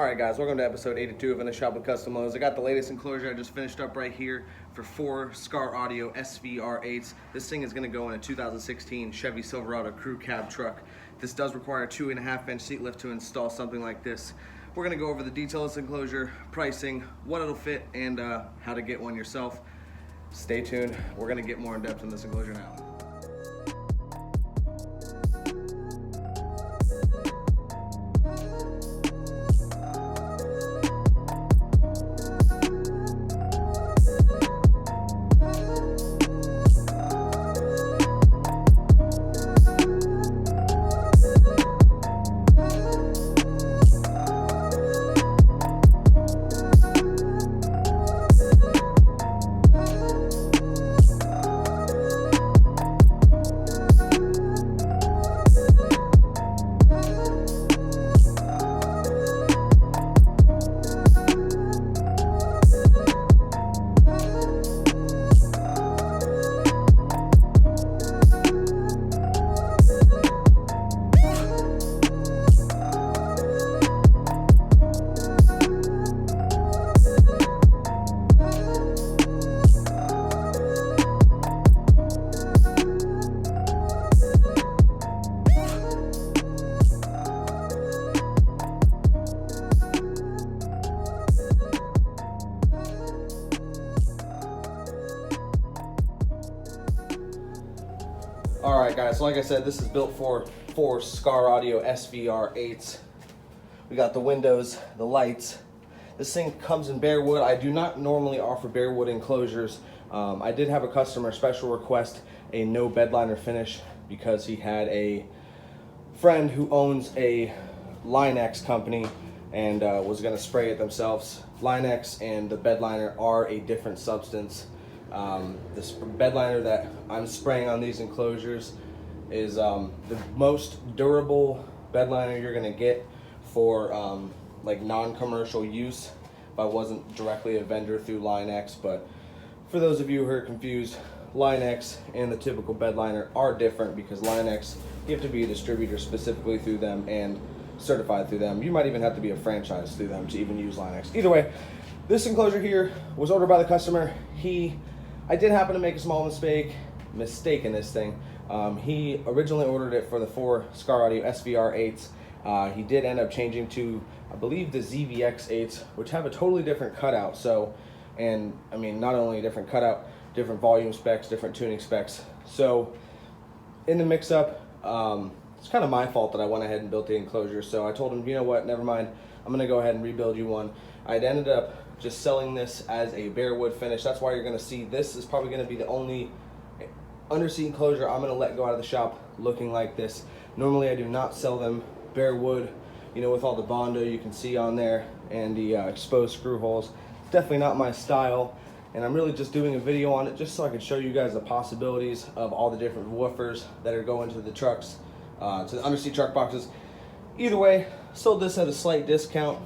Alright guys, welcome to episode 82 of In the Shop with CustomLowz. I got the latest enclosure I just finished up right here for 4 Skar Audio SVR 8s. This thing is going to go in a 2016 Chevy Silverado crew cab truck. This does require a 2.5-inch seat lift to install something like this. We're going to go over the details of this enclosure, pricing, what it'll fit, and how to get one yourself. Stay tuned. We're going to get more in depth in this enclosure now. Alright guys, so like I said, this is built for 4 Skar Audio SVR 8s. We got the windows, the lights. This thing comes in bare wood. I do not normally offer bare wood enclosures. I did have a customer special request a no bedliner finish because he had a friend who owns a Line-X company and was going to spray it themselves. Line-X and the bedliner are a different substance. This bedliner that I'm spraying on these enclosures is the most durable bedliner you're going to get for like non-commercial use if I wasn't directly a vendor through Line-X. But for those of you who are confused, Line-X and the typical bedliner are different because Line-X, you have to be a distributor specifically through them and certified through them. You might even have to be a franchise through them to even use Line-X. Either way, this enclosure here was ordered by the customer. I did happen to make a small mistake in this thing. He originally ordered it for the 4 Skar Audio SVR 8s. He did end up changing to, I believe, the ZVX 8s, which have a totally different cutout. So, and I mean, not only a different cutout, different volume specs, different tuning specs. So, in the mix-up, it's kind of my fault that I went ahead and built the enclosure. So I told him, you know what, never mind. I'm gonna go ahead and rebuild you one. I'd ended up just selling this as a bare wood finish. That's why you're gonna see this is probably gonna be the only underseat enclosure I'm gonna let go out of the shop looking like this. Normally I do not sell them bare wood, you know, with all the Bondo you can see on there and the exposed screw holes. It's definitely not my style, and I'm really just doing a video on it just so I can show you guys the possibilities of all the different woofers that are going to the trucks, to the underseat truck boxes. Either way, sold this at a slight discount.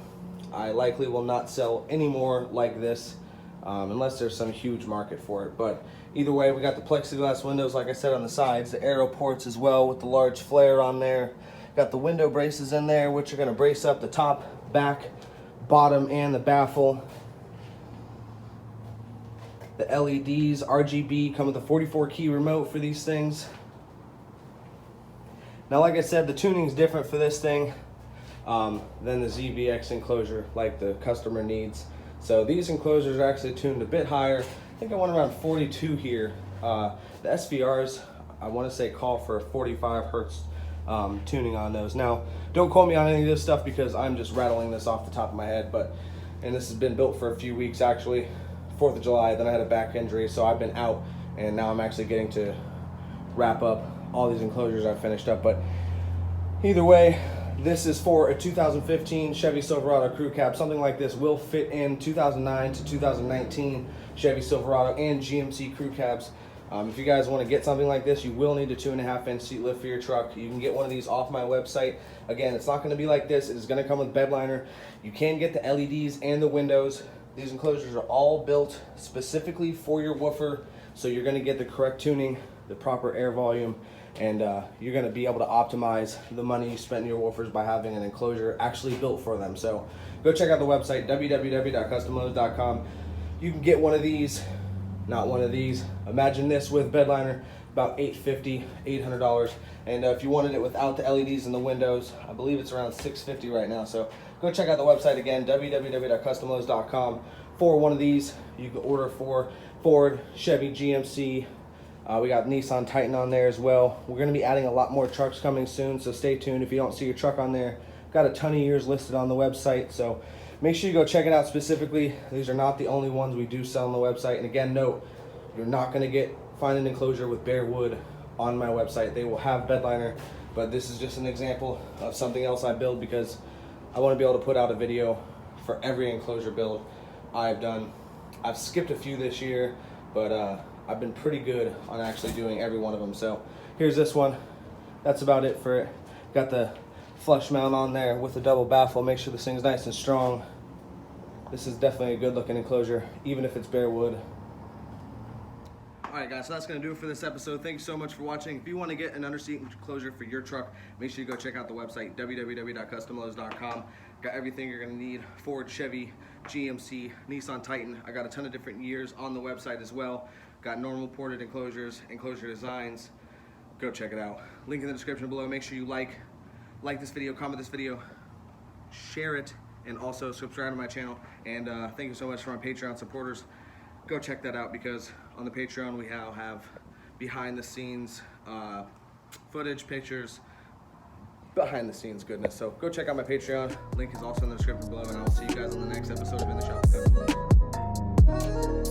I likely will not sell any more like this unless there's some huge market for it. But either way, we got the plexiglass windows, like I said, on the sides, the AeroPorts as well with the large flare on there. Got the window braces in there, which are going to brace up the top, back, bottom, and the baffle. The LEDs, RGB, come with a 44 key remote for these things. Now, like I said, the tuning's different for this thing than the ZVX enclosure like the customer needs. So these enclosures are actually tuned a bit higher. I think I went around 42 here. The SVRs, I want to say, call for a 45 hertz tuning on those. Now, don't quote me on any of this stuff because I'm just rattling this off the top of my head, and this has been built for a few weeks actually. 4th of July, then I had a back injury, so I've been out, and now I'm actually getting to wrap up all these enclosures I've finished up. But either way, this is for a 2015 Chevy Silverado crew cab. Something like this will fit in 2009 to 2019 Chevy Silverado and GMC crew cabs. If you guys want to get something like this, you will need a 2.5-inch seat lift for your truck. You can get one of these off my website. Again, it's not going to be like this. It is going to come with bedliner. You can get the LEDs and the windows. These enclosures are all built specifically for your woofer, so you're going to get the correct tuning, the proper air volume, and you're going to be able to optimize the money you spent in your woofers by having an enclosure actually built for them. So go check out the website, www.CustomLowz.com. You can get one of these, not one of these. Imagine this with bed liner, about $850, $800. And if you wanted it without the LEDs in the windows, I believe it's around $650 right now. So go check out the website again, www.CustomLowz.com. For one of these, you can order for Ford, Chevy, GMC. We got Nissan Titan on there as well. We're going to be adding a lot more trucks coming soon, so stay tuned. If you don't see your truck on there, got a ton of years listed on the website, so make sure you go check it out specifically. These are not the only ones we do sell on the website. And again, note, you're not going to find an enclosure with bare wood on my website. They will have bed liner, but this is just an example of something else I build because I want to be able to put out a video for every enclosure build I've done. I've skipped a few this year, but I've been pretty good on actually doing every one of them. So here's this one. That's about it for it. Got the flush mount on there with the double baffle. Make sure this thing's nice and strong. This is definitely a good looking enclosure, even if it's bare wood. Alright guys, so that's going to do it for this episode. Thanks so much for watching. If you want to get an underseat enclosure for your truck, make sure you go check out the website, www.CustomLowz.com. Got everything you're going to need. Ford, Chevy, GMC, Nissan Titan. I got a ton of different years on the website as well. Got normal ported enclosures, enclosure designs. Go check it out. Link in the description below. Make sure you like this video, comment this video, share it, and also subscribe to my channel. And thank you so much for my Patreon supporters. Go check that out because on the Patreon we now have behind the scenes footage, pictures, behind the scenes goodness. So go check out my Patreon. Link is also in the description below, and I'll see you guys on the next episode of In the Shop with Custom Lowz.